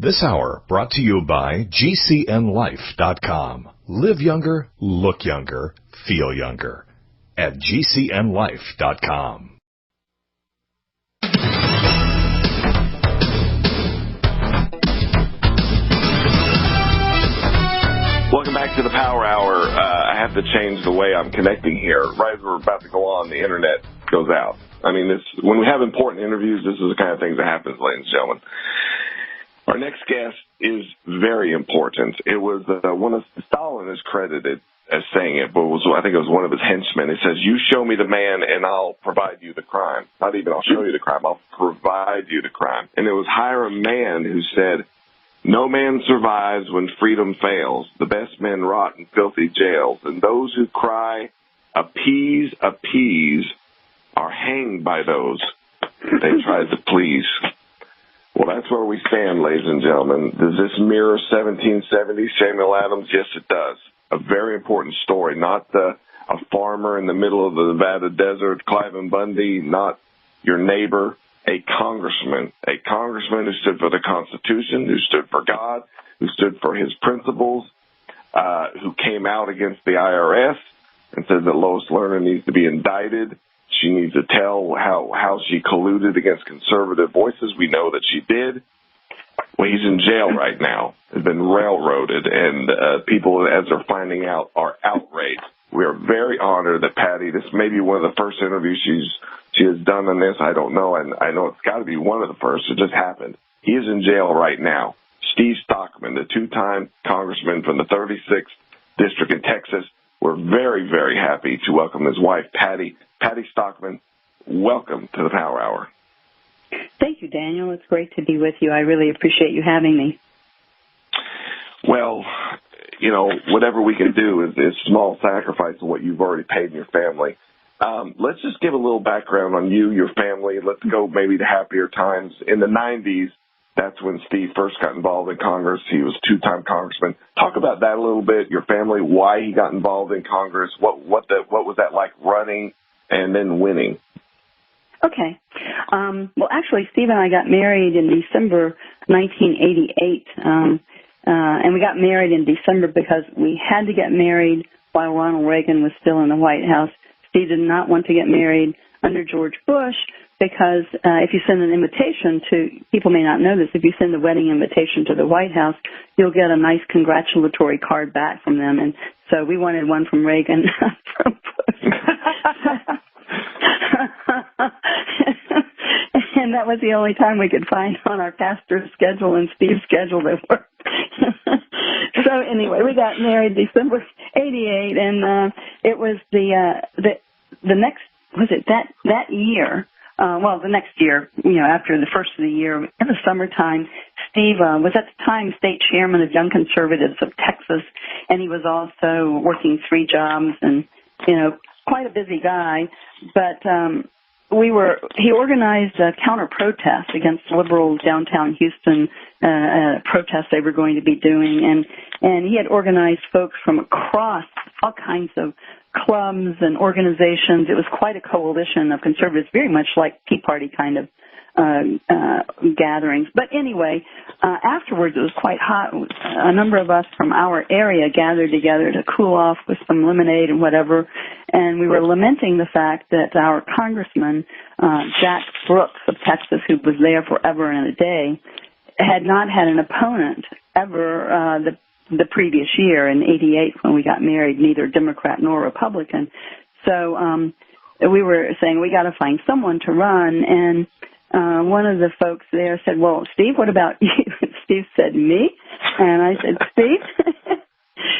This hour brought to you by GCNLife.com. Live younger, look younger, feel younger at GCNLife.com. Welcome back to the Power Hour. I have to change the way I'm connecting here. Right as we're about to go on, the internet goes out. I mean, when we have important interviews, this is the kind of things that happens, ladies and gentlemen. Our next guest is very important. It was one of Stalin is credited as saying it, but I think it was one of his henchmen. He says, "You show me the man, and I'll provide you the crime. Not even I'll show you the crime. I'll provide you the crime." And it was Hiram Mann who said, "No man survives when freedom fails. The best men rot in filthy jails, and those who cry, 'Appease, appease,' are hanged by those they tried to please." Well, that's where we stand, ladies and gentlemen. Does this mirror 1770, Samuel Adams? Yes, it does. A very important story, not a farmer in the middle of the Nevada desert, Cliven Bundy, not your neighbor, a congressman who stood for the Constitution, who stood for God, who stood for his principles, who came out against the IRS and said that Lois Lerner needs to be indicted. She needs to tell how she colluded against conservative voices. We know that she did. Well, he's in jail right now. Has been railroaded, and people, as they're finding out, are outraged. We are very honored that Patti, this may be one of the first interviews she has done on this. I don't know, and I know it's got to be one of the first. It just happened. He is in jail right now. Steve Stockman, the two-time congressman from the 36th District in Texas. We're very, very happy to welcome his wife, Patti. Patti Stockman, welcome to the Power Hour. Thank you, Daniel. It's great to be with you. I really appreciate you having me. Well, whatever we can do is small sacrifice of what you've already paid in your family. Let's just give a little background on you, your family. Let's go maybe to happier times. In the 90s, that's when Steve first got involved in Congress. He was a two-time congressman. Talk about that a little bit, your family, why he got involved in Congress, what was that like running and then winning? Okay. Well, actually, Steve and I got married in December 1988, and we got married in December because we had to get married while Ronald Reagan was still in the White House. Steve did not want to get married under George Bush because if you send an invitation to, people may not know this, if you send a wedding invitation to the White House, you'll get a nice congratulatory card back from them. And so we wanted one from Reagan, from Bush. And that was the only time we could find on our pastor's schedule and Steve's schedule that worked. So anyway, we got married December 88, and it was the next, was it that year? The next year, after the first of the year, in the summertime, Steve was at the time state chairman of Young Conservatives of Texas, and he was also working 3 jobs and, quite a busy guy. But he organized a counter-protest against liberal downtown Houston protests they were going to be doing, and he had organized folks from across all kinds of clubs and organizations. It was quite a coalition of conservatives, very much like Tea Party kind of gatherings. But anyway, afterwards it was quite hot. A number of us from our area gathered together to cool off with some lemonade and whatever, and we were lamenting the fact that our congressman, Jack Brooks of Texas, who was there forever and a day, had not had an opponent ever the previous year in 88 when we got married, neither Democrat nor Republican. So we were saying we got to find someone to run, and one of the folks there said, "Well, Steve, what about you?" Steve said, "Me?" And I said, "Steve?"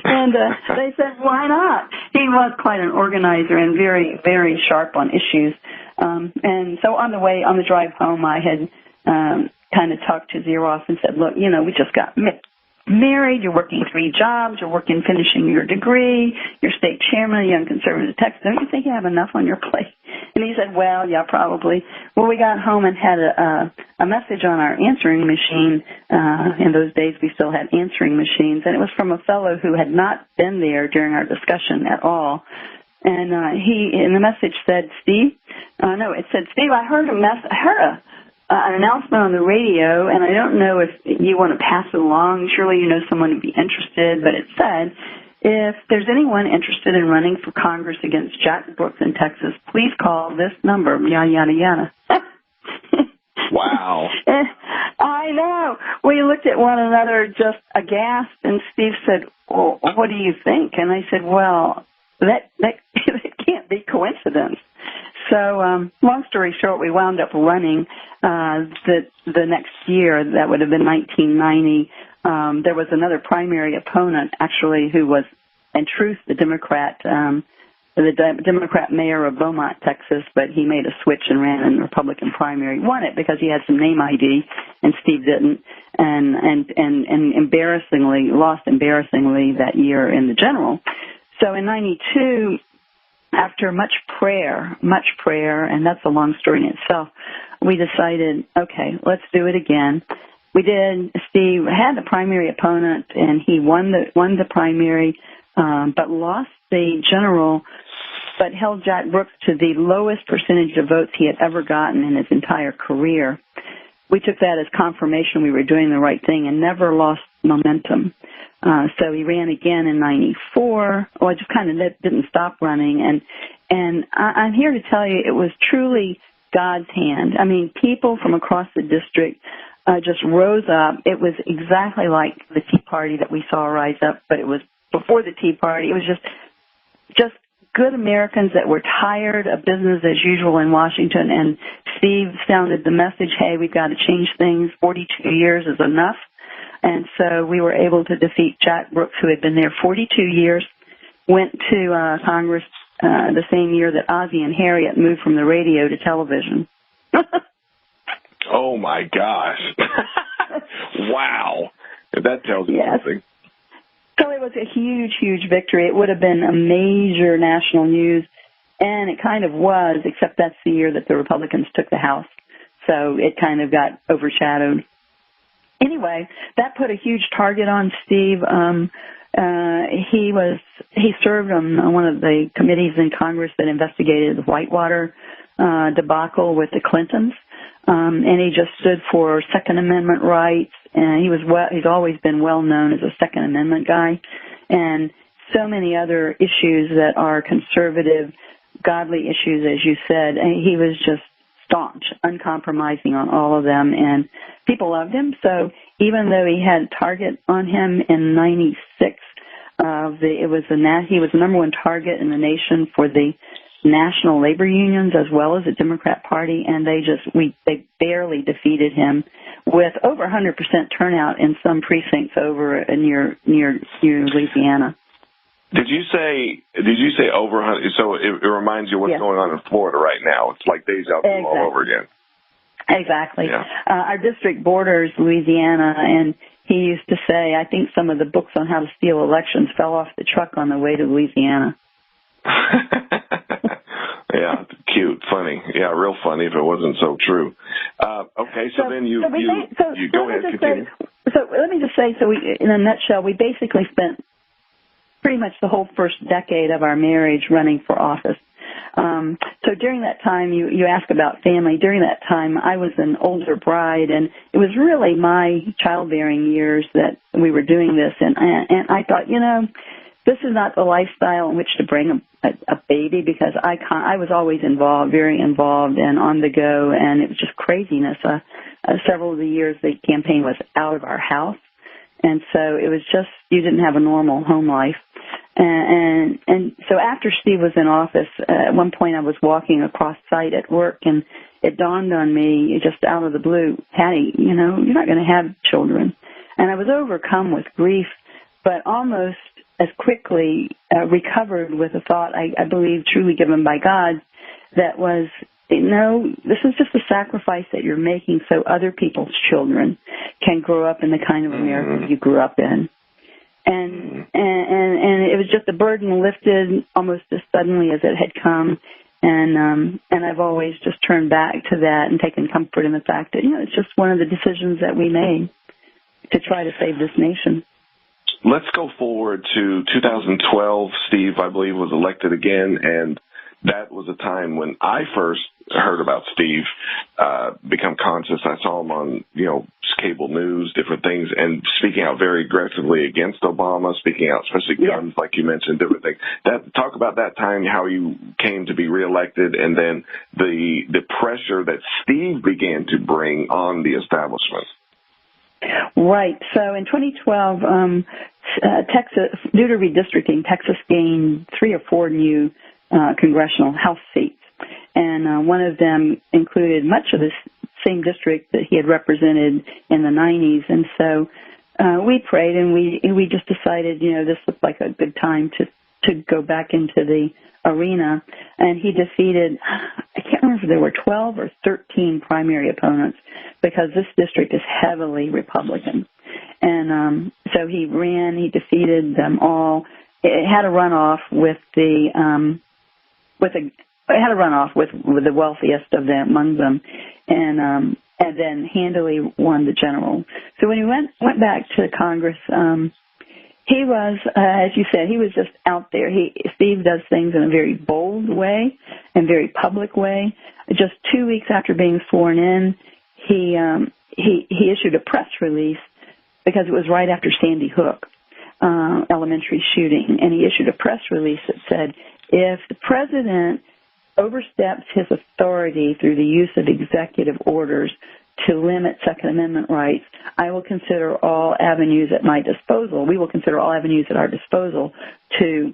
And they said, "Why not?" He was quite an organizer and very, very sharp on issues. And so on the drive home, I had kind of talked his ear off and said, "Look, we just got married, you're working 3 jobs, you're finishing your degree, you're state chairman of Young Conservatives of Texas. Don't you think you have enough on your plate?" And he said, "Well, yeah, probably." Well, we got home and had a message on our answering machine. In those days, we still had answering machines, and it was from a fellow who had not been there during our discussion at all. And the message said, "Steve," it said, "Steve, I heard an announcement on the radio, and I don't know if you want to pass it along. Surely you know someone would be interested, but it said, if there's anyone interested in running for Congress against Jack Brooks in Texas, please call this number, yada, yada, yada. Wow. I know. We looked at one another just aghast, and Steve said, well, what do you think? And I said, well, that it can't be coincidence. So, long story short, we wound up running the next year. That would have been 1990. There was another primary opponent, actually, who was, in truth, the Democrat mayor of Beaumont, Texas, but he made a switch and ran in the Republican primary. Won it because he had some name ID, and Steve didn't, and lost embarrassingly that year in the general. So in 92, after much prayer, and that's a long story in itself, we decided, okay, let's do it again. We did. Steve had the primary opponent, and he won the primary, but lost the general, but held Jack Brooks to the lowest percentage of votes he had ever gotten in his entire career. We took that as confirmation we were doing the right thing and never lost momentum. So he ran again in 94. Well, I just kind of didn't stop running. And I'm here to tell you it was truly God's hand. I mean, people from across the district just rose up. It was exactly like the Tea Party that we saw rise up, but it was before the Tea Party. It was just good Americans that were tired of business as usual in Washington. And Steve sounded the message, hey, we've got to change things. 42 years is enough. And so we were able to defeat Jack Brooks, who had been there 42 years, went to Congress the same year that Ozzie and Harriet moved from the radio to television. Oh, my gosh. Wow. That tells you something. So it was a huge, huge victory. It would have been a major national news, and it kind of was, except that's the year that the Republicans took the House. So it kind of got overshadowed. Anyway, that put a huge target on Steve. He served on one of the committees in Congress that investigated the Whitewater debacle with the Clintons, and he just stood for Second Amendment rights. And he's always been well known as a Second Amendment guy, and so many other issues that are conservative, godly issues, as you said. And he was just staunch, uncompromising on all of them, and people loved him. So even though he had a target on him in 96, he was the number one target in the nation for the national labor unions as well as the Democrat Party, and they barely defeated him with over 100% turnout in some precincts over near Louisiana. Did you say over 100? So it reminds you what's going on in Florida right now. It's like deja vu all over again. Exactly. Yeah. Our district borders Louisiana, and he used to say, I think some of the books on how to steal elections fell off the truck on the way to Louisiana. Yeah, cute, funny. Yeah, real funny if it wasn't so true. Okay, so then you go ahead, continue. So let me just say, in a nutshell, we basically spent pretty much the whole first decade of our marriage running for office. So during that time, you ask about family. During that time, I was an older bride, and it was really my childbearing years that we were doing this. And I thought, this is not the lifestyle in which to bring a baby, because I was always involved, very involved, and on the go, and it was just craziness. Several of the years the campaign was out of our house, and so it was just, you didn't have a normal home life. And so after Steve was in office, at one point I was walking across site at work, and it dawned on me just out of the blue, Patti, you're not going to have children. And I was overcome with grief, but almost as quickly recovered with a thought, I believe, truly given by God, that was, this is just a sacrifice that you're making so other people's children can grow up in the kind of America you grew up in. And it was just a burden lifted almost as suddenly as it had come. And I've always just turned back to that and taken comfort in the fact that, it's just one of the decisions that we made to try to save this nation. Let's go forward to 2012. Steve, I believe, was elected again, and that was a time when I first heard about Steve, become conscious. I saw him on, cable news, different things, and speaking out very aggressively against Obama, speaking out, especially guns, like you mentioned, different things. Talk about that time, how you came to be reelected, and then the pressure that Steve began to bring on the establishment. Right. So in 2012, Texas, due to redistricting, Texas gained 3 or 4 new congressional House seats. And one of them included much of the same district that he had represented in the 90s. And so we prayed, and we just decided, this looked like a good time to go back into the arena. And he defeated, I can't remember if there were 12 or 13 primary opponents, because this district is heavily Republican. And so he ran, he defeated them all. It had a runoff with the wealthiest of them among them, and then handily won the general. So when he went back to Congress, he was, as you said, he was just out there. Steve does things in a very bold way and very public way. Just 2 weeks after being sworn in, he issued a press release, because it was right after Sandy Hook elementary shooting, and he issued a press release that said, if the president oversteps his authority through the use of executive orders to limit Second Amendment rights, I will consider all avenues at my disposal. We will consider all avenues at our disposal to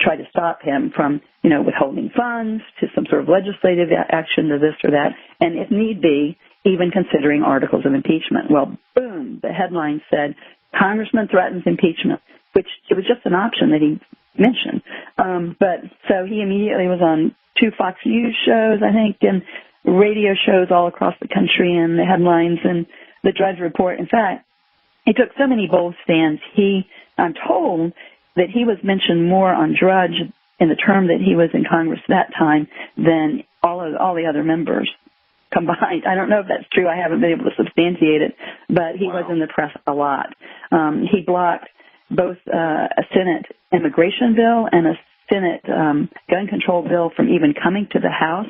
try to stop him from, withholding funds, to some sort of legislative action, to this or that, and if need be, even considering articles of impeachment. Well, boom, the headline said, Congressman threatens impeachment, which it was just an option that he mentioned. But so he immediately was on 2 Fox News shows, I think, and radio shows all across the country, and the headlines and the Drudge Report. In fact, he took so many bold stands. I'm told that he was mentioned more on Drudge in the term that he was in Congress that time than all the other members combined. I don't know if that's true. I haven't been able to substantiate it, but he was in the press a lot. He blocked both a Senate immigration bill and a Senate gun control bill from even coming to the House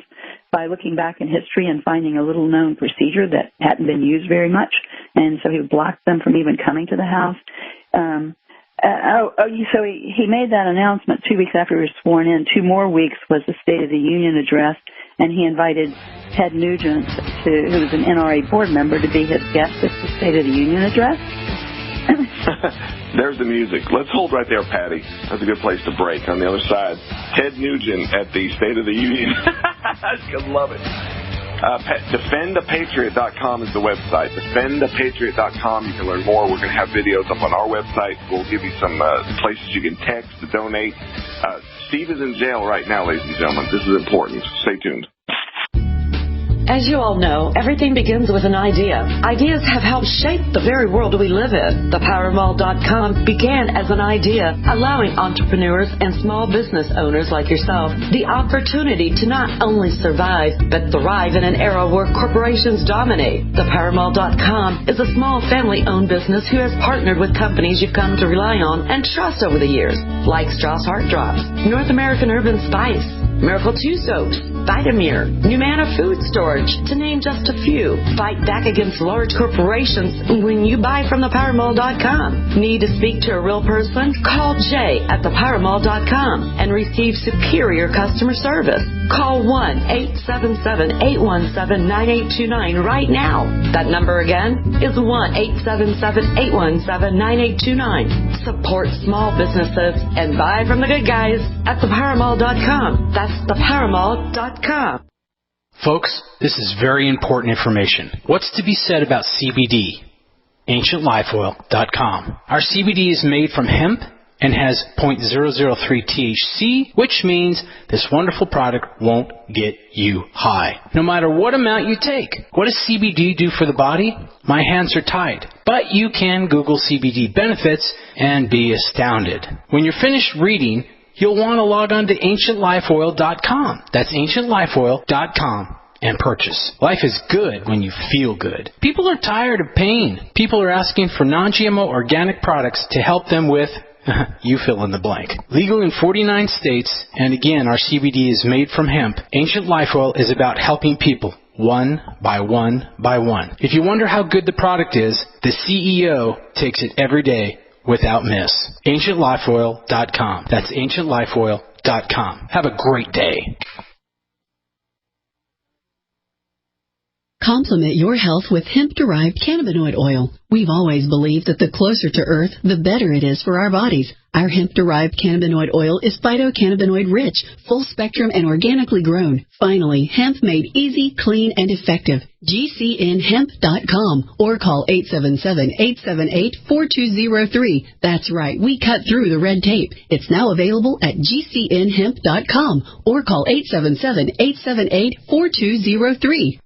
by looking back in history and finding a little-known procedure that hadn't been used very much, and so he blocked them from even coming to the House. So he made that announcement 2 weeks after he was sworn in. 2 more weeks was the State of the Union address, and he invited Ted Nugent, who was an NRA board member, to be his guest at the State of the Union address. There's the music. Let's hold right there, Patti. That's a good place to break. On the other side, Ted Nugent at the State of the Union. I love it. DefendAPatriot.com is the website. DefendAPatriot.com. You can learn more. We're going to have videos up on our website. We'll give you some places you can text to donate. Steve is in jail right now, ladies and gentlemen. This is important. Stay tuned. As you all know, everything begins with an idea. Ideas have helped shape the very world we live in. ThePowerMall.com began as an idea, allowing entrepreneurs and small business owners like yourself the opportunity to not only survive, but thrive in an era where corporations dominate. ThePowerMall.com is a small family-owned business who has partnered with companies you've come to rely on and trust over the years, like Strauss Heart Drops, North American Urban Spice, Miracle 2 Soaps, Vitamir, Numana Food Storage, to name just a few. Fight back against large corporations when you buy from ThePowerMall.com. Need to speak to a real person? Call Jay at ThePowerMall.com and receive superior customer service. Call 1-877-817-9829 right now. That number again is 1-877-817-9829. Support small businesses and buy from the good guys at ThePowerMall.com. That's ThePowerMall.com. Folks, this is very important information. What's to be said about CBD? AncientLifeOil.com. Our CBD is made from hemp and has 0.003 THC, which means this wonderful product won't get you high, no matter what amount you take. What does CBD do for the body? My hands are tied. But you can Google CBD benefits and be astounded. When you're finished reading, you'll want to log on to AncientLifeOil.com. That's AncientLifeOil.com and purchase. Life is good when you feel good. People are tired of pain. People are asking for non-GMO organic products to help them with You fill in the blank. Legal in 49 states, and again, our CBD is made from hemp. Ancient Life Oil is about helping people one by one by one. If you wonder how good the product is, the CEO takes it every day without miss. AncientLifeOil.com. That's AncientLifeOil.com. Have a great day. Complement your health with hemp-derived cannabinoid oil. We've always believed that the closer to Earth, the better it is for our bodies. Our hemp-derived cannabinoid oil is phytocannabinoid-rich, full-spectrum, and organically grown. Finally, hemp made easy, clean, and effective. GCNHemp.com or call 877-878-4203. That's right, we cut through the red tape. It's now available at GCNHemp.com or call 877-878-4203.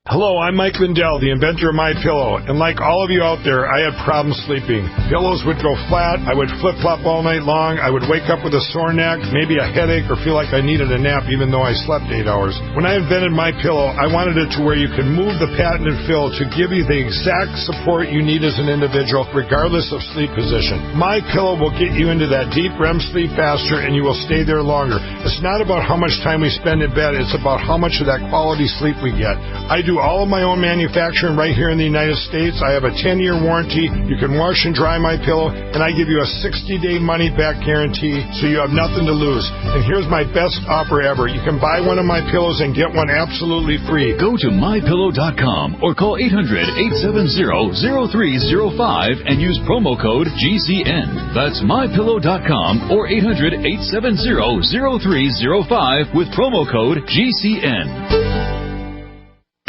Hello, I'm Mike Lindell, the inventor of MyPillow, and like all of you out there, I had problems sleeping. Pillows would go flat, I would flip-flop all night long, I would wake up with a sore neck, maybe a headache, or feel like I needed a nap even though I slept 8 hours. When I invented MyPillow, I wanted it to where you can move the patented fill to give you the exact support you need as an individual, regardless of sleep position. MyPillow will get you into that deep REM sleep faster, and you will stay there longer. It's not about how much time we spend in bed, it's about how much of that quality sleep we get. I do all of my own manufacturing right here in the United States. I have a 10-year warranty. You can wash and dry my pillow, and I give you a 60-day money-back guarantee, so you have nothing to lose. And here's my best offer ever. You can buy one of my pillows and get one absolutely free. Go to MyPillow.com or call 800-870-0305 and use promo code GCN. That's MyPillow.com or 800-870-0305 with promo code GCN.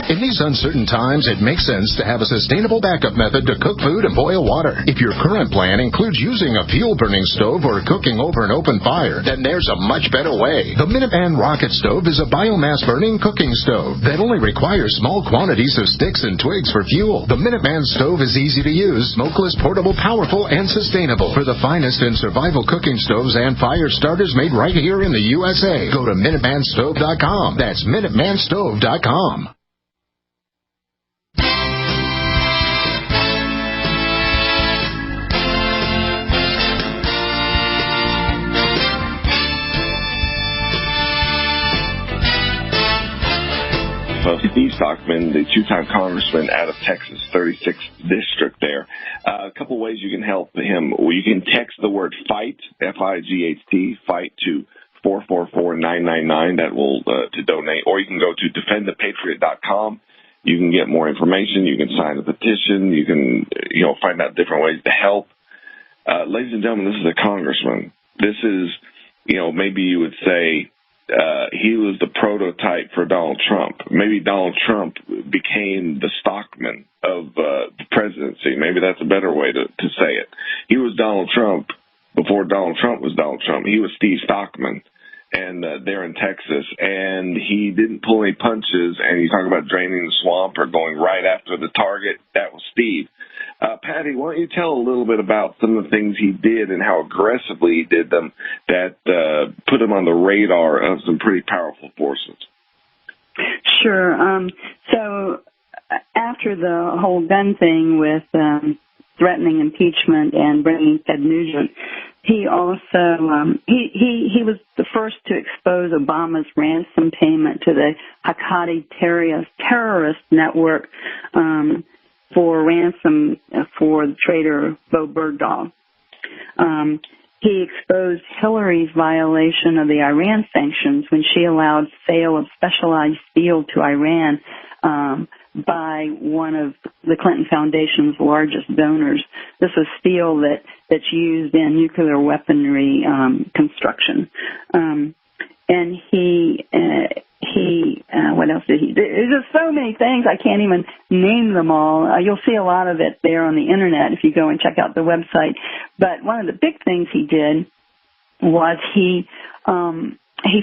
In these uncertain times, it makes sense to have a sustainable backup method to cook food and boil water. If your current plan includes using a fuel-burning stove or cooking over an open fire, then there's a much better way. The Minuteman Rocket Stove is a biomass-burning cooking stove that only requires small quantities of sticks and twigs for fuel. The Minuteman Stove is easy to use, smokeless, portable, powerful, and sustainable. For the finest in survival cooking stoves and fire starters made right here in the USA, go to MinutemanStove.com. That's MinutemanStove.com. Steve Stockman, the two-time congressman out of Texas, 36th district there. A couple ways you can help him. Well, you can text the word FIGHT, F-I-G-H-T, FIGHT to 444-999. That will to donate. Or you can go to defendthepatriot.com. You can get more information. You can sign a petition. You can find out different ways to help. Ladies and gentlemen, this is a congressman. This is, maybe you would say, he was the prototype for Donald Trump. Maybe Donald Trump became the Stockman of the presidency. Maybe that's a better way to say it. He was Donald Trump before Donald Trump was Donald Trump. He was Steve Stockman, and there in Texas, and he didn't pull any punches. And you talk about draining the swamp or going right after the target. That was Steve. Patti, why don't you tell a little bit about some of the things he did and how aggressively he did them that put him on the radar of some pretty powerful forces? Sure. So after the whole gun thing with threatening impeachment and bringing Ted Nugent, he also he was the first to expose Obama's ransom payment to the Haqqani terrorist network for ransom for the traitor Bo Bergdahl. He exposed Hillary's violation of the Iran sanctions when she allowed sale of specialized steel to Iran by one of the Clinton Foundation's largest donors. This is steel that's used in nuclear weaponry construction. And he what else did he do? There's just so many things, I can't even name them all. You'll see a lot of it there on the internet if you go and check out the website. But one of the big things he did was he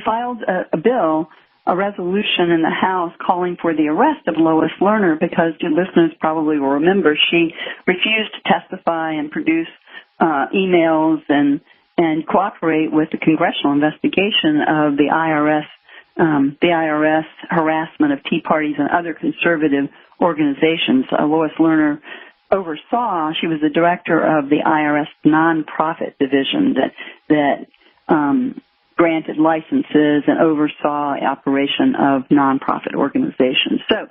filed a bill, a resolution in the House calling for the arrest of Lois Lerner because your listeners probably will remember she refused to testify and produce emails and cooperate with the congressional investigation of the IRS harassment of Tea Parties and other conservative organizations. Lois Lerner oversaw. She was the director of the IRS nonprofit division that granted licenses and oversaw the operation of nonprofit organizations. So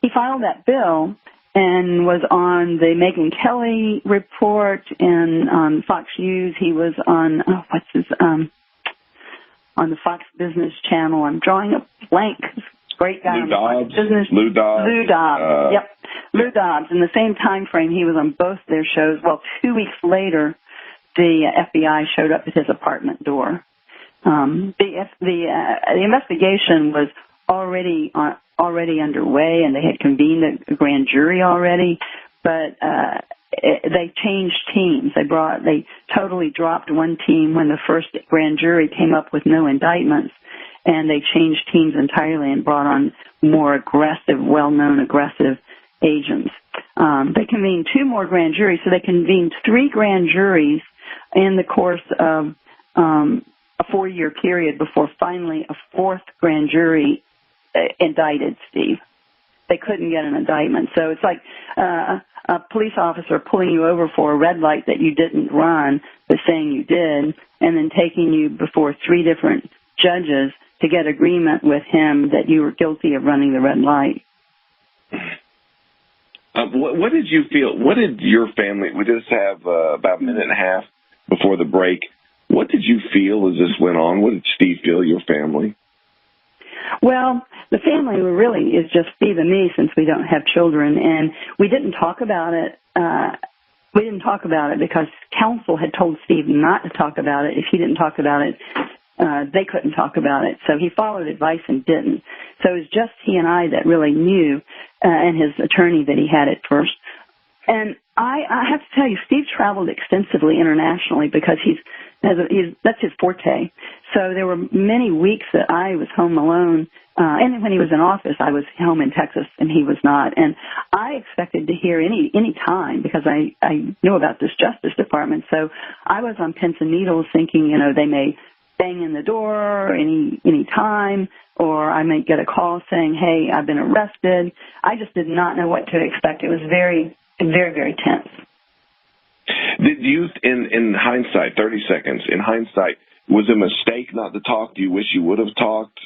he filed that bill and was on the Megyn Kelly report and on Fox News. He was on on the Fox Business Channel. I'm drawing a blank. Great guy on the Fox Business. Lou Dobbs. Lou Dobbs. Yep. Lou Dobbs. In the same time frame, he was on both their shows. Well, 2 weeks later, the FBI showed up at his apartment door. The investigation was already underway, and they had convened a grand jury already, but they changed teams. They totally dropped one team when the first grand jury came up with no indictments, and they changed teams entirely and brought on more aggressive, well-known aggressive agents. They convened 2 more grand juries, so they convened 3 grand juries in the course of a 4-year period before finally a 4th grand jury indicted Steve. They couldn't get an indictment. So it's like a police officer pulling you over for a red light that you didn't run, but saying you did, and then taking you before 3 different judges to get agreement with him that you were guilty of running the red light. What did you feel? What did your family, we just have about a minute and a half before the break. What did you feel as this went on? What did Steve feel, your family? Well, the family really is just Steve and me since we don't have children, and we didn't talk about it. We didn't talk about it because counsel had told Steve not to talk about it. If he didn't talk about it, they couldn't talk about it. So he followed advice and didn't. So it was just he and I that really knew, and his attorney that he had at first. And I have to tell you, Steve traveled extensively internationally because that's his forte. So there were many weeks that I was home alone, and when he was in office, I was home in Texas and he was not. And I expected to hear any time because I knew about this Justice Department. So I was on pins and needles thinking, they may bang in the door any time, or I might get a call saying, hey, I've been arrested. I just did not know what to expect. It was very, very, very tense. Did you, in hindsight, 30 seconds, in hindsight, was it a mistake not to talk? Do you wish you would have talked?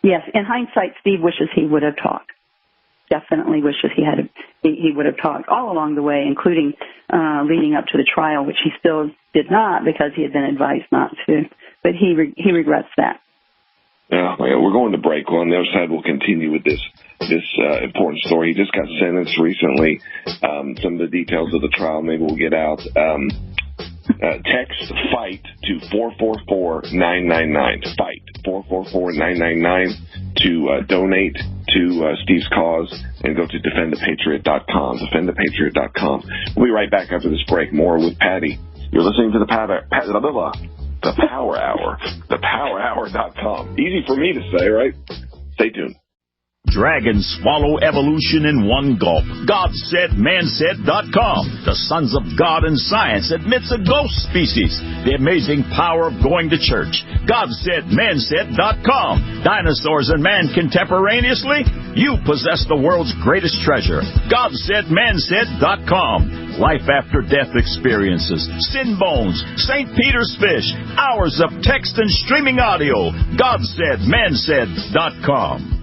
Yes, in hindsight, Steve wishes he would have talked. Definitely wishes he would have talked all along the way, including leading up to the trial, which he still did not because he had been advised not to. But he regrets that. Yeah, we're going to break. Well, on the other side, we'll continue with this important story. He just got sentenced recently. Some of the details of the trial maybe we'll get out. Text FIGHT to 444-999. FIGHT 444-999 to donate to Steve's cause, and go to defendthepatriot.com. Defendthepatriot.com. We'll be right back after this break. More with Patti. You're listening to the Power Hour. ThePowerHour.com. Easy for me to say, right? Stay tuned. Dragons swallow evolution in one gulp. GodSaidManSaid.com. The Sons of God and Science admits a ghost species. The amazing power of going to church. GodSaidManSaid.com. Dinosaurs and man contemporaneously? You possess the world's greatest treasure. GodSaidManSaid.com. Life after death experiences. Sin bones. St. Peter's fish. Hours of text and streaming audio. GodSaidManSaid.com.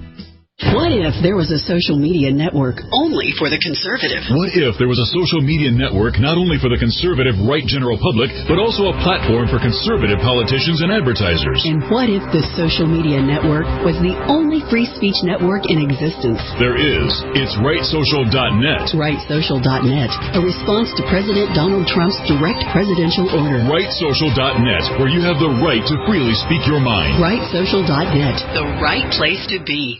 What if there was a social media network only for the conservative? What if there was a social media network not only for the conservative right general public, but also a platform for conservative politicians and advertisers? And what if this social media network was the only free speech network in existence? There is. It's RightSocial.net. RightSocial.net, a response to President Donald Trump's direct presidential order. RightSocial.net, where you have the right to freely speak your mind. RightSocial.net, the right place to be.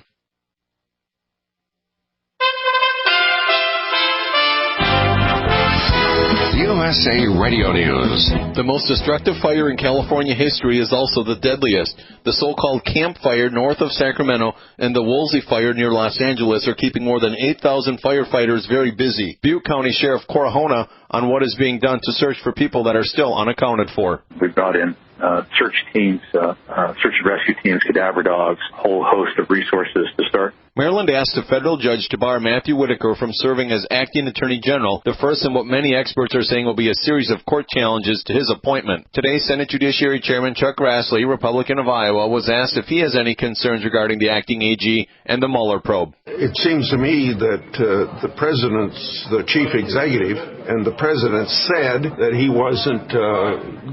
USA Radio News. The most destructive fire in California history is also the deadliest. The so-called Camp Fire north of Sacramento and the Woolsey Fire near Los Angeles are keeping more than 8,000 firefighters very busy. Butte County Sheriff Corahona on what is being done to search for people that are still unaccounted for. We brought in search teams, search and rescue teams, cadaver dogs, a whole host of resources to start. Maryland asked a federal judge to bar Matthew Whitaker from serving as acting attorney general, the first in what many experts are saying will be a series of court challenges to his appointment. Today, Senate Judiciary Chairman Chuck Grassley, Republican of Iowa, was asked if he has any concerns regarding the acting AG and the Mueller probe. It seems to me that the president's the chief executive, and the president said that he wasn't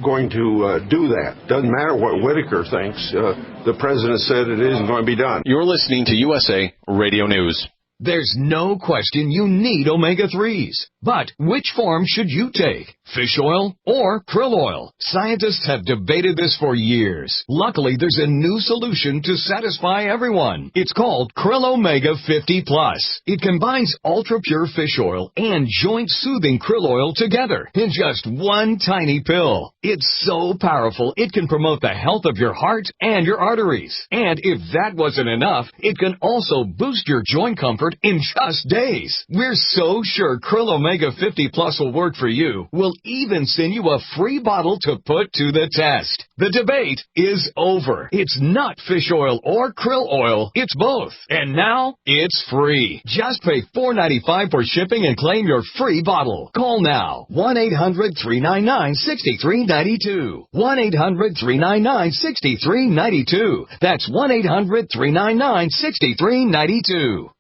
going to do that. Doesn't matter what Whitaker thinks. The president said it isn't going to be done. You're listening to USA Radio News. There's no question you need omega-3s. But which form should you take? Fish oil or krill oil? Scientists have debated this for years. Luckily, there's a new solution to satisfy everyone. It's called Krill Omega 50 Plus. It combines ultra-pure fish oil and joint-soothing krill oil together in just one tiny pill. It's so powerful, it can promote the health of your heart and your arteries. And if that wasn't enough, it can also boost your joint comfort in just days. We're so sure Krill Omega 50 Plus will work for you. We'll even send you a free bottle to put to the test. The debate is over. It's not fish oil or krill oil. It's both. And now it's free. Just pay $4.95 for shipping and claim your free bottle. Call now. 1-800-399-6392. 1-800-399-6392. That's 1-800-399-6392.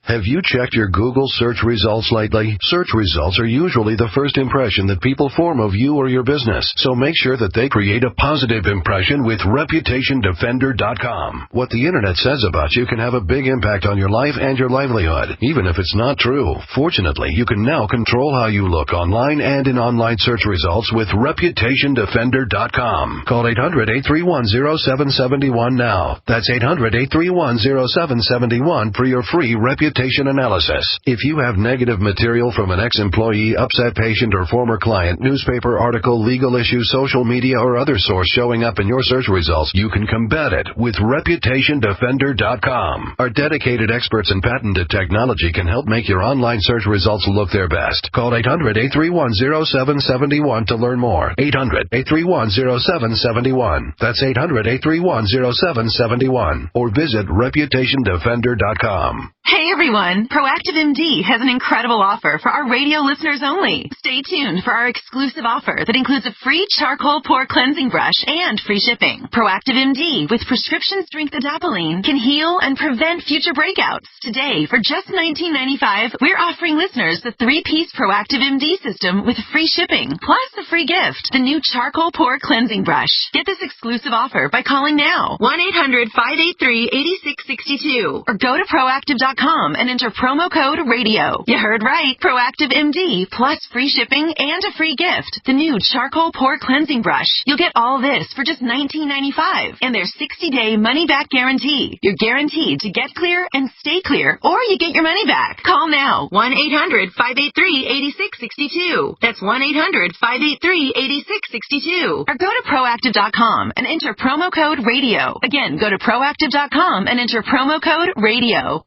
Have you checked your Google search results lately? Search results are usually the first impression that people form of you or your business, so make sure that they create a positive impression with ReputationDefender.com. What the Internet says about you can have a big impact on your life and your livelihood, even if it's not true. Fortunately, you can now control how you look online and in online search results with ReputationDefender.com. Call 800-831-0771 now. That's 800-831-0771 for your free reputation analysis. If you have negative material from an ex-employee, upset patient, or former client, newspaper article, legal issue, social media, or other source showing up in your search results, you can combat it with ReputationDefender.com. Our dedicated experts in patented technology can help make your online search results look their best. Call 800-831-0771 to learn more. 800-831-0771. That's 800-831-0771. Or visit ReputationDefender.com. Hey everyone, Proactive MD has an incredible offer for our radio listeners only. Stay tuned for our exclusive offer that includes a free charcoal pore cleansing brush and free shipping. Proactive MD with prescription strength adapalene can heal and prevent future breakouts. Today, for just $19.95, we're offering listeners the 3-piece Proactive MD system with free shipping, plus a free gift, the new charcoal pore cleansing brush. Get this exclusive offer by calling now, 1-800-583-8662, or go to proactive.com and enter promo code RADIO. You heard right. Proactive MD plus free shipping and a free gift. The new charcoal pore cleansing brush. You'll get all this for just $19.95 and their 60-day money-back guarantee. You're guaranteed to get clear and stay clear, or you get your money back. Call now. 1-800-583-8662. That's 1-800-583-8662. Or go to proactive.com and enter promo code RADIO. Again, go to proactive.com and enter promo code RADIO.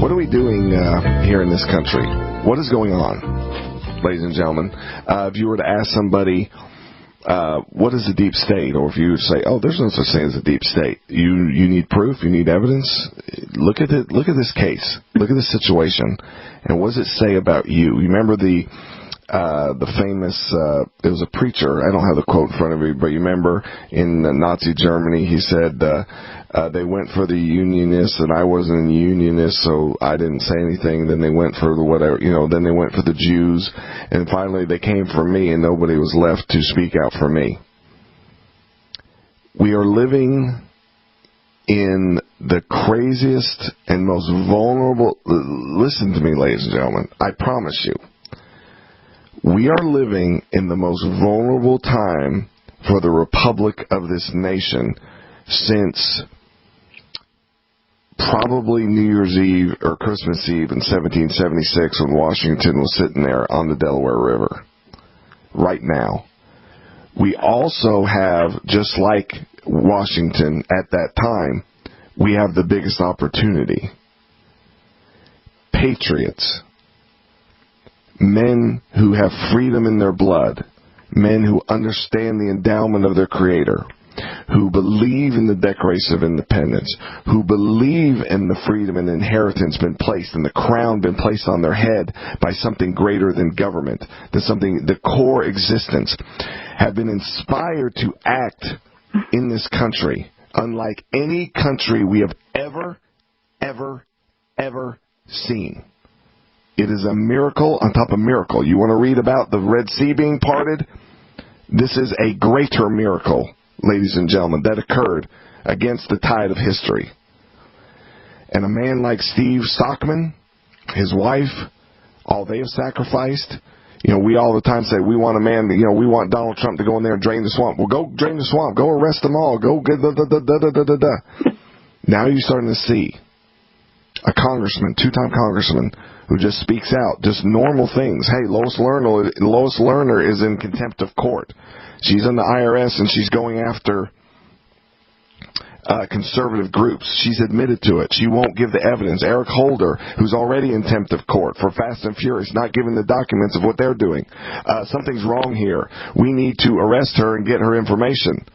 What are we doing here in this country? What is going on, ladies and gentlemen? If you were to ask somebody, what is the deep state? Or if you would say, oh, there's no such thing as a deep state. You need proof, you need evidence. Look at it. Look at this case. Look at this situation. And what does it say about you? You remember the famous, it was a preacher, I don't have the quote in front of me, but you remember in Nazi Germany, he said, they went for the unionists and I wasn't a unionist, so I didn't say anything. Then they went for the whatever, then they went for the Jews, and finally they came for me and nobody was left to speak out for me. We are living in the craziest and most vulnerable, listen to me, ladies and gentlemen, I promise you, we are living in the most vulnerable time for the republic of this nation since probably New Year's Eve or Christmas Eve in 1776 when Washington was sitting there on the Delaware River. Right now. We also have, just like Washington at that time, we have the biggest opportunity. patriots, men who have freedom in their blood, men who understand the endowment of their Creator, who believe in the Declaration of Independence, who believe in the freedom and inheritance been placed and the crown been placed on their head by something greater than government, the core existence, have been inspired to act in this country unlike any country we have ever seen. It is a miracle on top of miracle. You want to read about the Red Sea being parted? This is a greater miracle, ladies and gentlemen, that occurred against the tide of history. And a man like Steve Stockman, his wife, all they have sacrificed. You know, we all the time say we want a man, we want Donald Trump to go in there and drain the swamp. Well, go drain the swamp. Go arrest them all. Go get da-da-da-da-da-da-da. Now you're starting to see a congressman, two-time congressman, who just speaks out, just normal things. Hey, Lois Lerner is in contempt of court. She's in the IRS and she's going after conservative groups. She's admitted to it. She won't give the evidence. Eric Holder, who's already in contempt of court for Fast and Furious, not giving the documents of what they're doing. Something's wrong here. We need to arrest her and get her information.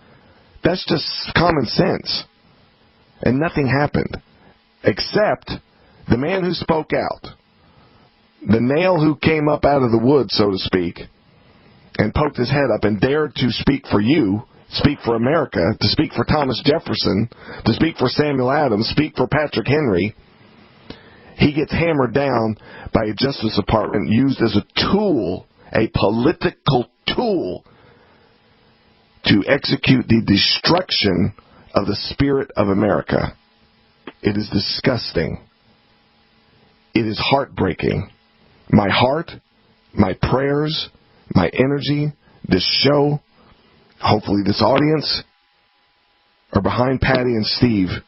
That's just common sense. And nothing happened. Except the man who spoke out. The nail who came up out of the wood, so to speak, and poked his head up and dared to speak for you, speak for America, to speak for Thomas Jefferson, to speak for Samuel Adams, speak for Patrick Henry, he gets hammered down by a Justice Department used as a tool, a political tool, to execute the destruction of the spirit of America. It is disgusting. It is heartbreaking. My heart, my prayers, my energy, this show, hopefully this audience, are behind Patti and Steve,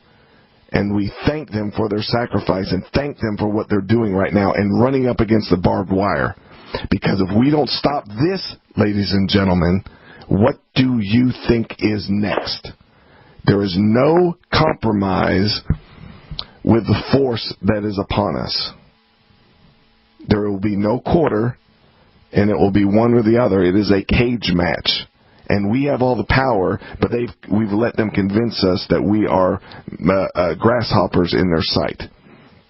and we thank them for their sacrifice and thank them for what they're doing right now and running up against the barbed wire. Because if we don't stop this, ladies and gentlemen, what do you think is next? There is no compromise with the force that is upon us. There will be no quarter, and it will be one or the other. It is a cage match. And we have all the power, but we've let them convince us that we are grasshoppers in their sight.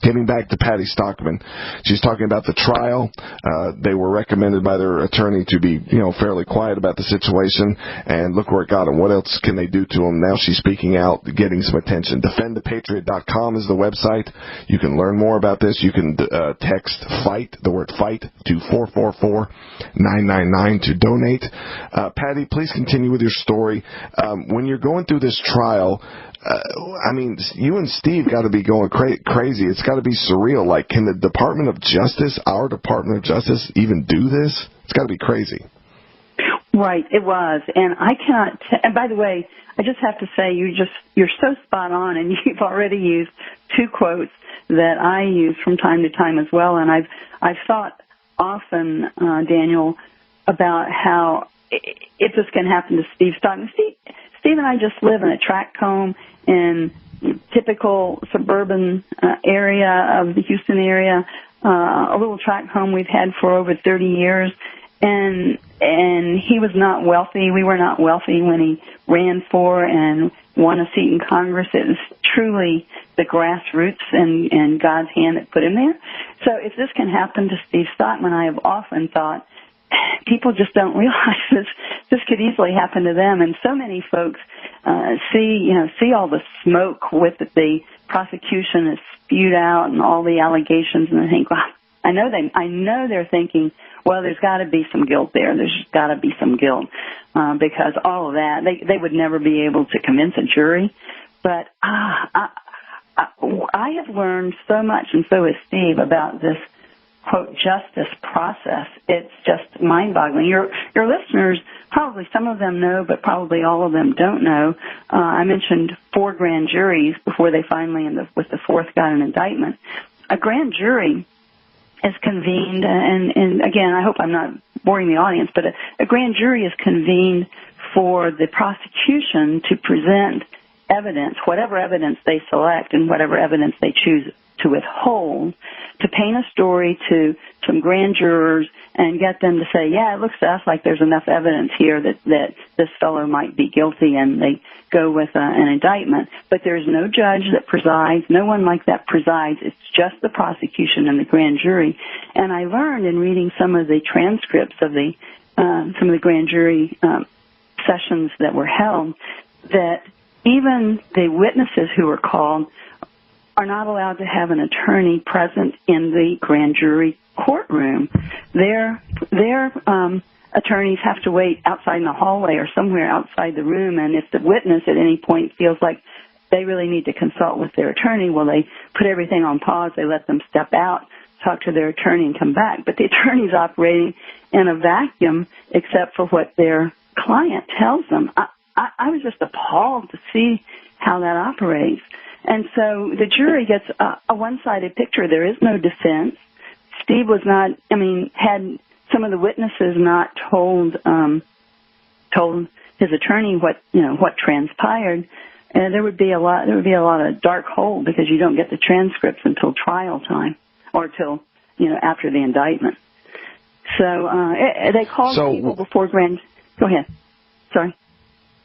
Getting back to Patti Stockman, she's talking about the trial. They were recommended by their attorney to be, fairly quiet about the situation, and look where it got them. What else can they do to them? Now she's speaking out, getting some attention. DefendThePatriot.com is the website. You can learn more about this. You can text FIGHT, the word FIGHT, to 444-999 to donate. Patti, please continue with your story. When you're going through this trial, you and Steve got to be going crazy. It's got to be surreal. Like, can the Department of Justice, our Department of Justice, even do this? It's got to be crazy. Right, it was. And I cannot, and by the way, I just have to say, you're so spot on, and you've already used two quotes that I use from time to time as well. And I've thought often, Daniel, about how if this can happen to Steve Stockman. Steve and I just live in a tract home in typical suburban area of the Houston area, a little tract home we've had for over 30 years. And he was not wealthy. We were not wealthy when he ran for and won a seat in Congress. It was truly the grassroots and God's hand that put him there. So if this can happen to Steve Stockman, I have often thought, people just don't realize this could easily happen to them. And so many folks see all the smoke with the prosecution is spewed out and all the allegations, and they think, well, I know they're thinking, well, there's got to be some guilt there. There's just got to be some guilt because all of that, they would never be able to convince a jury. But I have learned so much, and so has Steve, about this, quote, justice process. It's just mind-boggling. Your listeners, probably some of them know, but probably all of them don't know. I mentioned 4 grand juries before they finally, with the 4th, got an indictment. A grand jury is convened, and again, I hope I'm not boring the audience, but a grand jury is convened for the prosecution to present evidence, whatever evidence they select and whatever evidence they choose to withhold, to paint a story to some grand jurors and get them to say, yeah, it looks to us like there's enough evidence here that this fellow might be guilty, and they go with an indictment. But there's no judge that presides. No one like that presides. It's just the prosecution and the grand jury. And I learned in reading some of the transcripts of some of the grand jury sessions that were held that even the witnesses who were called are not allowed to have an attorney present in the grand jury courtroom. Their attorneys have to wait outside in the hallway or somewhere outside the room, and if the witness at any point feels like they really need to consult with their attorney, well, they put everything on pause, they let them step out, talk to their attorney, and come back. But the attorney's operating in a vacuum except for what their client tells them. I was just appalled to see how that operates. And so the jury gets a one-sided picture. There is no defense. Steve was not, had some of the witnesses not told his attorney what transpired, there would be a lot of dark hole, because you don't get the transcripts until trial time or till after the indictment. So they called people before grand. Go ahead. Sorry.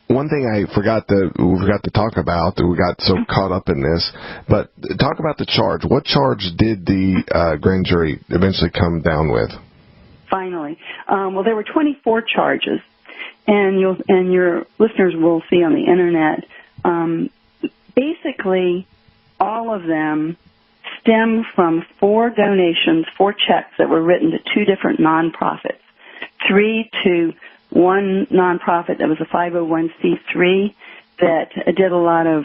One thing we forgot to talk about, we got so caught up in this, but talk about the charge. What charge did the grand jury eventually come down with? Finally. Well, there were 24 charges, and your listeners will see on the Internet, basically all of them stem from 4 donations, 4 checks that were written to 2 different nonprofits, 3 to one nonprofit that was a 501c3 that did a lot of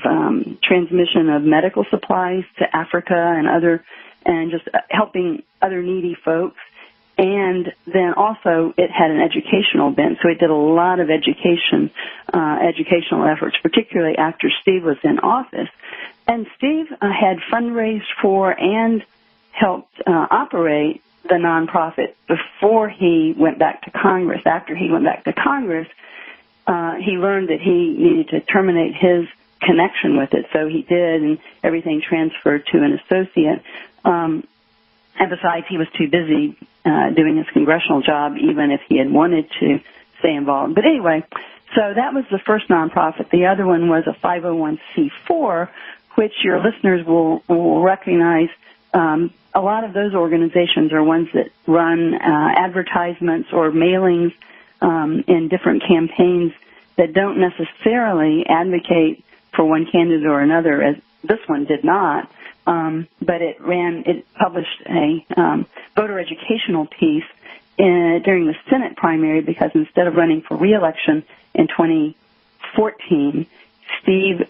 transmission of medical supplies to Africa and just helping other needy folks. And then also it had an educational bent, so it did a lot of educational efforts, particularly after Steve was in office. And Steve had fundraised for and helped operate the nonprofit before he went back to Congress. After he went back to Congress, he learned that he needed to terminate his connection with it, so he did, and everything transferred to an associate. And besides, he was too busy doing his congressional job, even if he had wanted to stay involved. But anyway, so that was the first nonprofit. The other one was a 501c4, which your listeners will recognize. A lot of those organizations are ones that run advertisements or mailings in different campaigns that don't necessarily advocate for one candidate or another, as this one did not. But it published a voter educational piece during the Senate primary, because instead of running for re-election in 2014, Steve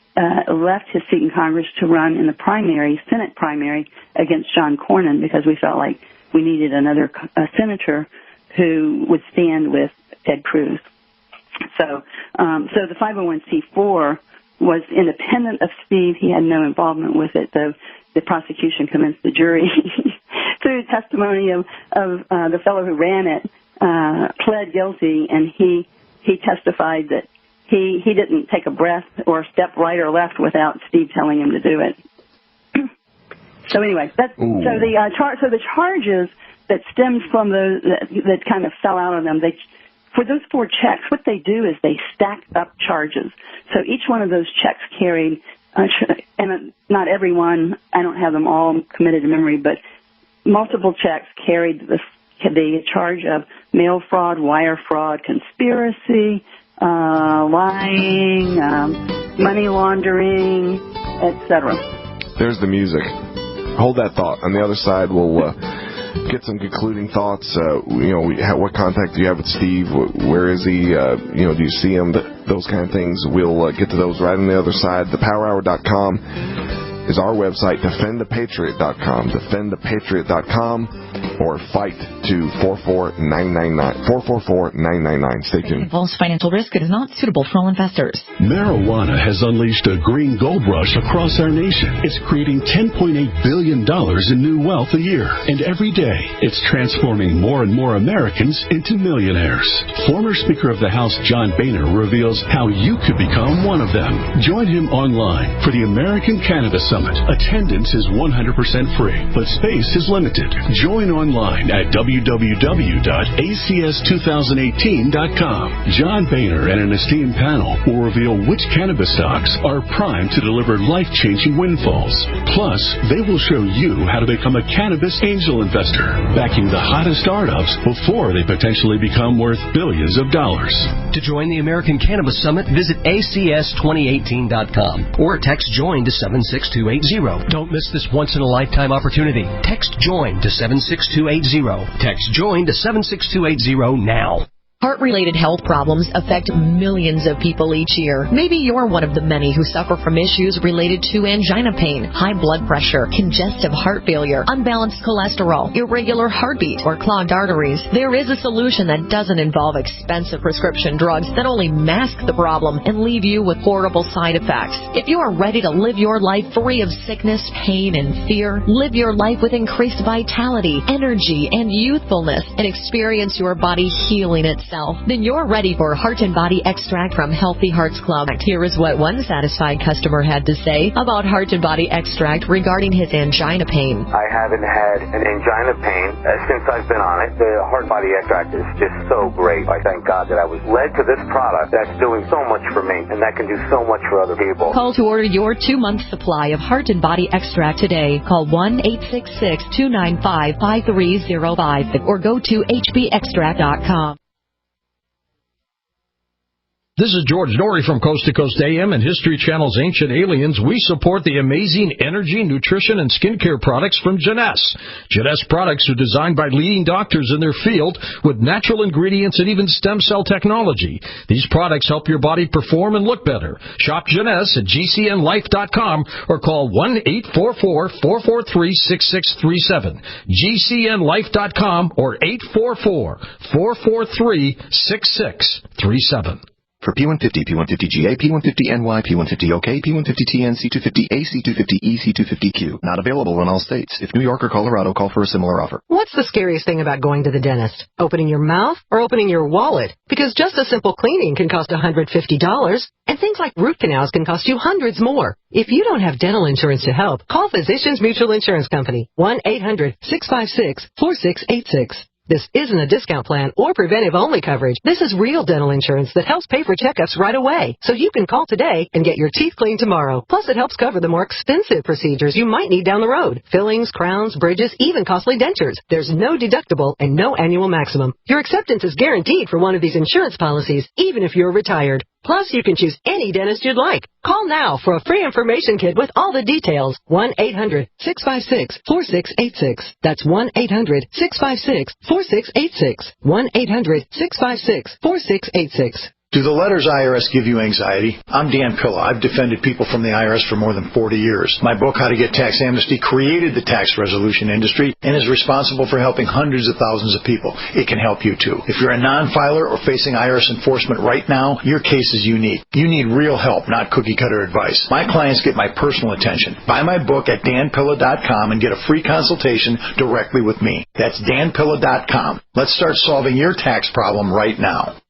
left his seat in Congress to run in the Senate primary against John Cornyn, because we felt like we needed another senator who would stand with Ted Cruz. So the 501c4 was independent of Steve. He had no involvement with it, though the prosecution convinced the jury through testimony of the fellow who ran it, pled guilty, and he testified that he didn't take a breath or step right or left without Steve telling him to do it. So anyway, the charges that stemmed from those that kind of fell out of them, for those 4 checks, what they do is they stack up charges. So each one of those checks carried, and not every one, I don't have them all committed to memory, but multiple checks carried the charge of mail fraud, wire fraud, conspiracy, lying, money laundering, etc. There's the music. Hold that thought. On the other side, we'll get some concluding thoughts. What contact do you have with Steve? Where is he? Do you see him? Those kind of things. We'll get to those right on the other side. ThePowerHour.com is our website. DefendThePatriot.com. DefendThePatriot.com. Or fight to 44999. 444-999. Stay tuned. Involves financial risk. It is not suitable for all investors. Marijuana has unleashed a green gold rush across our nation. It's creating $10.8 billion in new wealth a year. And every day, it's transforming more and more Americans into millionaires. Former Speaker of the House John Boehner reveals how you could become one of them. Join him online for the American Cannabis Summit Summit. Attendance is 100% free, but space is limited. Join online at www.acs2018.com. John Boehner and an esteemed panel will reveal which cannabis stocks are primed to deliver life-changing windfalls. Plus, they will show you how to become a cannabis angel investor, backing the hottest startups before they potentially become worth billions of dollars. To join the American Cannabis Summit, visit acs2018.com or text JOIN to 76280. Don't miss this once-in-a-lifetime opportunity. Text JOIN to 76280. Text JOIN to 76280 now. Heart-related health problems affect millions of people each year. Maybe you're one of the many who suffer from issues related to angina pain, high blood pressure, congestive heart failure, unbalanced cholesterol, irregular heartbeat, or clogged arteries. There is a solution that doesn't involve expensive prescription drugs that only mask the problem and leave you with horrible side effects. If you are ready to live your life free of sickness, pain, and fear, live your life with increased vitality, energy, and youthfulness, and experience your body healing itself, then you're ready for Heart and Body Extract from Healthy Hearts Club. Here is what one satisfied customer had to say about Heart and Body Extract regarding his angina pain. I haven't had an angina pain since I've been on it. The Heart and Body Extract is just so great. I thank God that I was led to this product that's doing so much for me and that can do so much for other people. Call to order your 2-month supply of Heart and Body Extract today. Call 1-866-295-5305 or go to hbextract.com. This is George Norrie from Coast to Coast AM and History Channel's Ancient Aliens. We support the amazing energy, nutrition, and skincare products from Jeunesse. Jeunesse products are designed by leading doctors in their field with natural ingredients and even stem cell technology. These products help your body perform and look better. Shop Jeunesse at gcnlife.com or call 1-844-443-6637. gcnlife.com or 844-443-6637. For P150, P150GA, P150NY, P150OK, P150TN, C250A, C250E, C250Q. Not available in all states. If New York or Colorado, call for a similar offer. What's the scariest thing about going to the dentist? Opening your mouth or opening your wallet? Because just a simple cleaning can cost $150, and things like root canals can cost you hundreds more. If you don't have dental insurance to help, call Physicians Mutual Insurance Company, 1-800-656-4686. This isn't a discount plan or preventive-only coverage. This is real dental insurance that helps pay for checkups right away. So you can call today and get your teeth cleaned tomorrow. Plus, it helps cover the more expensive procedures you might need down the road. Fillings, crowns, bridges, even costly dentures. There's no deductible and no annual maximum. Your acceptance is guaranteed for one of these insurance policies, even if you're retired. Plus, you can choose any dentist you'd like. Call now for a free information kit with all the details. 1-800-656-4686. That's 1-800-656-4686. 1-800-656-4686. Do the letters IRS give you anxiety? I'm Dan Pilla. I've defended people from the IRS for more than 40 years. My book, How to Get Tax Amnesty, created the tax resolution industry and is responsible for helping hundreds of thousands of people. It can help you too. If you're a non-filer or facing IRS enforcement right now, your case is unique. You need real help, not cookie-cutter advice. My clients get my personal attention. Buy my book at danpilla.com and get a free consultation directly with me. That's danpilla.com. Let's start solving your tax problem right now.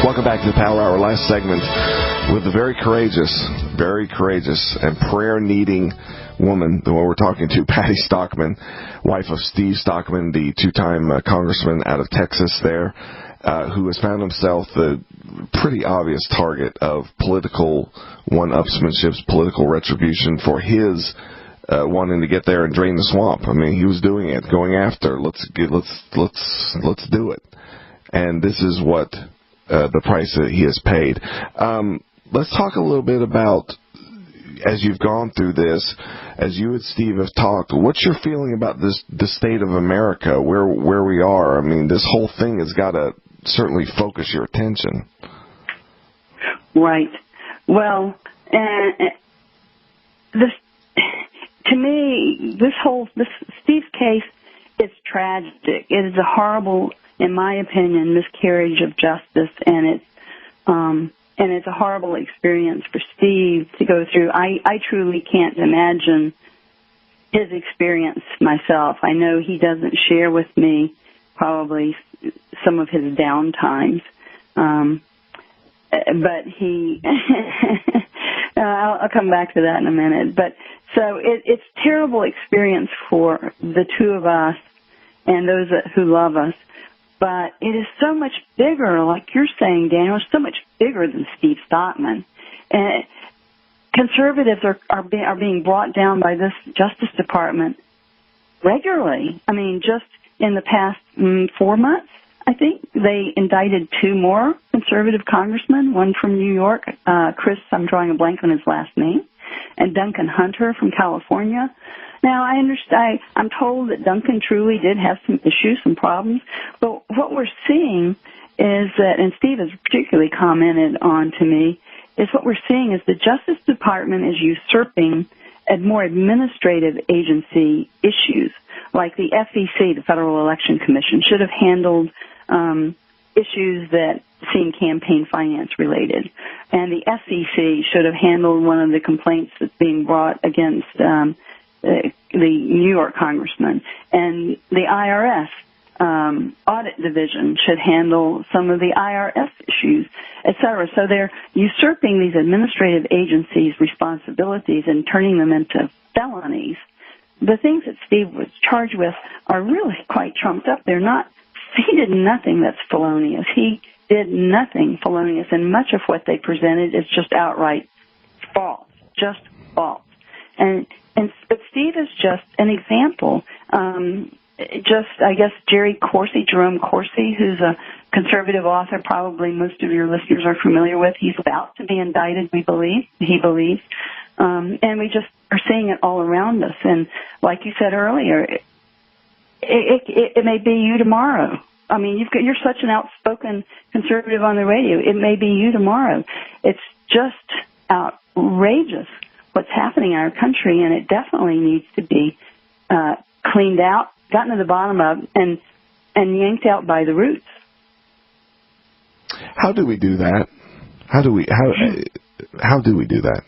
Welcome back to the Power Hour, last segment, with a very courageous and prayer-needing woman, the one we're talking to, Patti Stockman, wife of Steve Stockman, the two-time congressman out of Texas there, who has found himself the pretty obvious target of political one-upsmanship, political retribution for his wanting to get there and drain the swamp. I mean, he was doing it, going after, let's do it. And this is what the price that he has paid. Let's talk a little bit about, as you've gone through this, as you and Steve have talked, what's your feeling about the state of America, where we are? I mean, this whole thing has got to certainly focus your attention. Right. Well, to me, this Steve's case is tragic. It is a horrible, in my opinion, miscarriage of justice, and it's a horrible experience for Steve to go through. I truly can't imagine his experience myself. I know he doesn't share with me probably some of his down times. But he, I'll come back to that in a minute. But so it's a terrible experience for the two of us and those who love us. But it is so much bigger, like you're saying, Daniel, it's so much bigger than Steve Stockman. And conservatives are being brought down by this Justice Department regularly. I mean, just in the past 4 months, I think, they indicted 2 more conservative congressmen, one from New York, Chris, I'm drawing a blank on his last name, and Duncan Hunter from California. Now, I understand, I'm told that Duncan truly did have some issues, some problems, but what we're seeing is that, and Steve has particularly commented on to me, is what we're seeing is the Justice Department is usurping more administrative agency issues, like the FEC, the Federal Election Commission, should have handled issues that seem campaign finance related. And the SEC should have handled one of the complaints that's being brought against the New York congressman. And the IRS audit division should handle some of the IRS issues, et cetera. So they're usurping these administrative agencies' responsibilities and turning them into felonies. The things that Steve was charged with are really quite trumped up. He did nothing that's felonious. He did nothing felonious, and much of what they presented is just outright false, just false. But Steve is just an example. I guess Jerome Corsi, who's a conservative author, probably most of your listeners are familiar with. He's about to be indicted, he believes. And we just are seeing it all around us. And like you said earlier, it may be you tomorrow. I mean, you're such an outspoken conservative on the radio. It may be you tomorrow. It's just outrageous what's happening in our country, and it definitely needs to be cleaned out, gotten to the bottom of, and yanked out by the roots. How do we do that? How do we do that?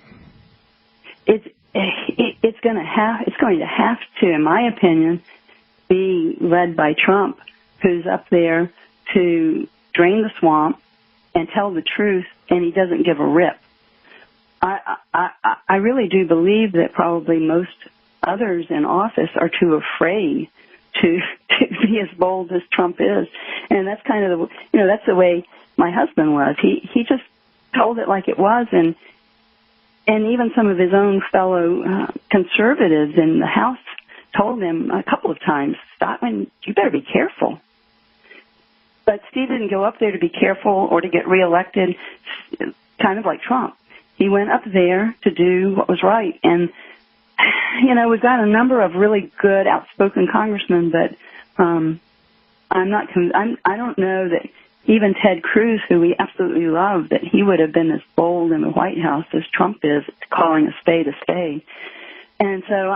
It's going to have to, in my opinion, be led by Trump, who's up there to drain the swamp and tell the truth, and he doesn't give a rip. I really do believe that probably most others in office are too afraid to be as bold as Trump is, and that's kind of that's the way my husband was. He just told it like it was, and even some of his own fellow conservatives in the House told him a couple of times, Stockman, you better be careful. But Steve didn't go up there to be careful or to get reelected, kind of like Trump. He went up there to do what was right. And, we've got a number of really good, outspoken congressmen, but I don't know that even Ted Cruz, who we absolutely love, that he would have been as bold in the White House as Trump is, calling a spade a spade. And so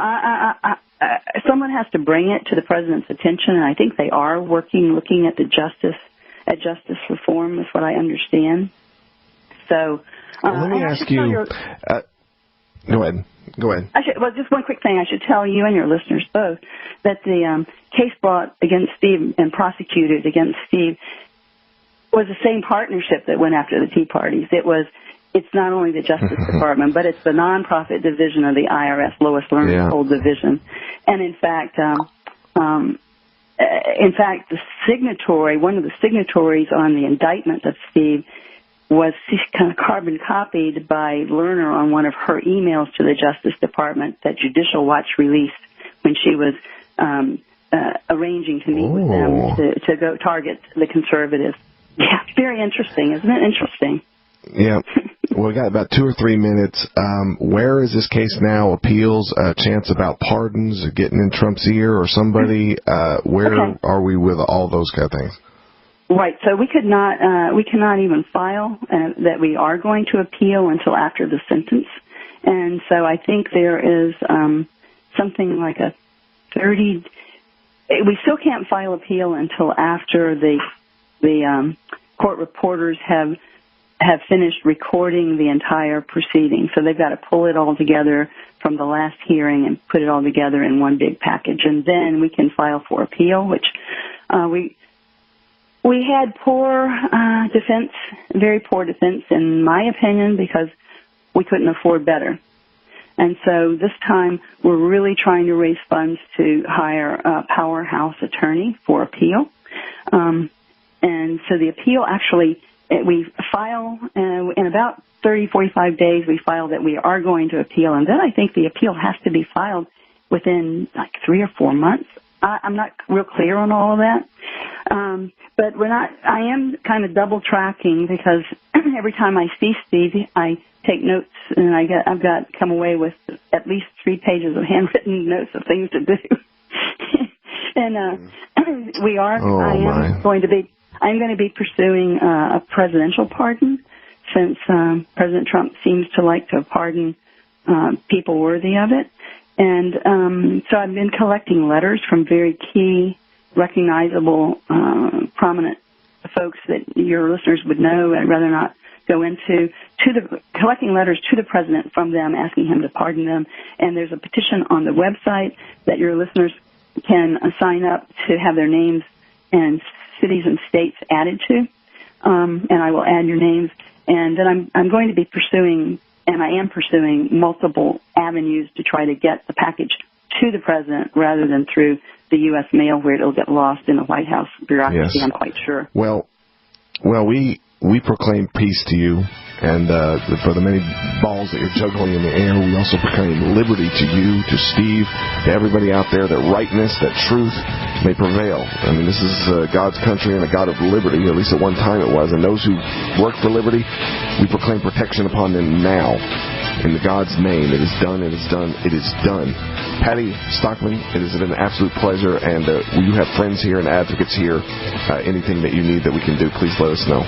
someone has to bring it to the president's attention, and I think they are looking at justice reform, is what I understand. So let me ask you. Go ahead. Just one quick thing. I should tell you and your listeners both that the case brought against Steve and prosecuted against Steve was the same partnership that went after the Tea Parties. It's not only the Justice Department, but it's the nonprofit division of the IRS, Lois Lerner's old division. And in fact, the signatory, one of the signatories on the indictment of Steve, was kind of carbon copied by Lerner on one of her emails to the Justice Department that Judicial Watch released when she was arranging to meet with them to go target the conservatives. Yeah, very interesting. Isn't it interesting? Yeah. Well, we got about 2 or 3 minutes. Where is this case now? Appeals, a chance about pardons, or getting in Trump's ear or somebody? Where are we with all those kind of things? Right. So we cannot even file that we are going to appeal until after the sentence. And so I think there is something like a 30. We still can't file appeal until after the court reporters have finished recording the entire proceeding. So they've got to pull it all together from the last hearing and put it all together in one big package. And then we can file for appeal, which We had poor defense, very poor defense, in my opinion, because we couldn't afford better. And so this time we're really trying to raise funds to hire a powerhouse attorney for appeal. And so the appeal actually, we file in about 30, 45 days, we file that we are going to appeal. And then I think the appeal has to be filed within like 3 or 4 months. I'm not real clear on all of that. But I am kind of double tracking because every time I see Steve, I take notes and I've got come away with at least 3 pages of handwritten notes of things to do. And I'm going to be pursuing a presidential pardon since President Trump seems to like to pardon people worthy of it. And so I've been collecting letters from very key, recognizable, prominent folks that your listeners would know. I'd rather not go into collecting letters to the president from them, asking him to pardon them. And there's a petition on the website that your listeners can sign up to have their names and cities and states added to. And I will add your names. And then I'm going to be pursuing, and I am pursuing, multiple avenues to try to get the package to the president rather than through the U.S. mail where it'll get lost in the White House bureaucracy, yes. I'm quite sure. Well, we proclaim peace to you, and for the many balls that you're juggling in the air, we also proclaim liberty to you, to Steve, to everybody out there, that rightness, that truth may prevail. I mean, this is God's country and a God of liberty, or at least at one time it was, and those who work for liberty, we proclaim protection upon them now. In God's name, it is done, it is done, it is done. Patti Stockman, it has been an absolute pleasure, and you have friends here and advocates here. Anything that you need that we can do, please let us know.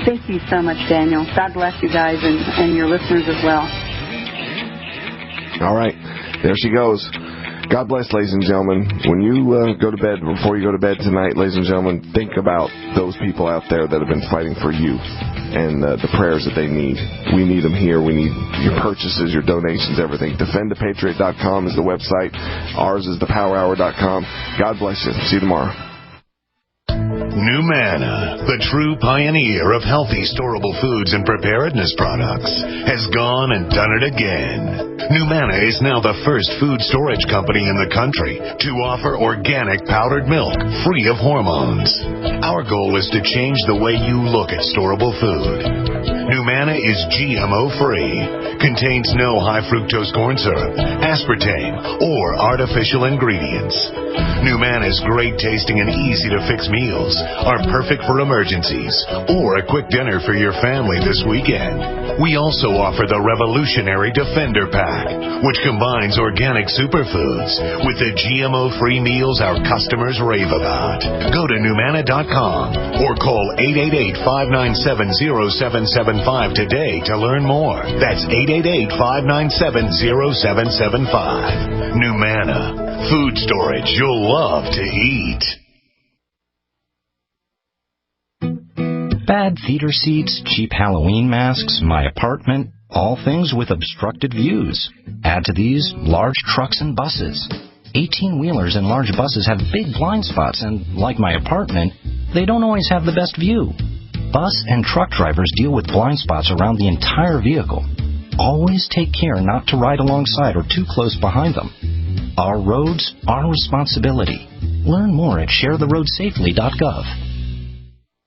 Thank you so much, Daniel. God bless you guys and your listeners as well. All right, there she goes. God bless, ladies and gentlemen. When you go to bed, before you go to bed tonight, ladies and gentlemen, think about those people out there that have been fighting for you and the prayers that they need. We need them here. We need your purchases, your donations, everything. DefendThePatriot.com is the website. Ours is thepowerhour.com. God bless you. See you tomorrow. Numana, the true pioneer of healthy storable foods and preparedness products, has gone and done it again. Numana is now the first food storage company in the country to offer organic powdered milk free of hormones. Our goal is to change the way you look at storable food. Numana is GMO-free, contains no high fructose corn syrup, aspartame, or artificial ingredients. Numana's great tasting and easy to fix meals are perfect for emergencies or a quick dinner for your family this weekend. We also offer the revolutionary Defender Pack, which combines organic superfoods with the GMO-free meals our customers rave about. Go to Numana.com or call 888-597-0775 today to learn more. That's 888-597-0775. Numana, food storage you'll love to eat. Bad theater seats, cheap Halloween masks, my apartment, all things with obstructed views. Add to these large trucks and buses. 18-wheelers and large buses have big blind spots, and like my apartment, they don't always have the best view. Bus and truck drivers deal with blind spots around the entire vehicle. Always take care not to ride alongside or too close behind them. Our roads, our responsibility. Learn more at sharetheroadsafely.gov.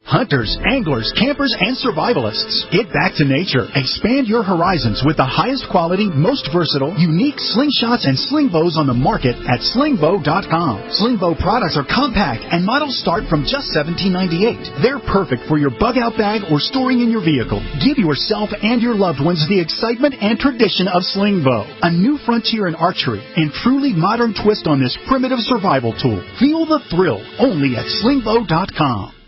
Hunters, anglers, campers, and survivalists, get back to nature. Expand your horizons with the highest quality, most versatile, unique slingshots and sling bows on the market at slingbow.com. Slingbow products are compact and models start from just $17.98. They're perfect for your bug-out bag or storing in your vehicle. Give yourself and your loved ones the excitement and tradition of Slingbow, a new frontier in archery and truly modern twist on this primitive survival tool. Feel the thrill only at slingbow.com.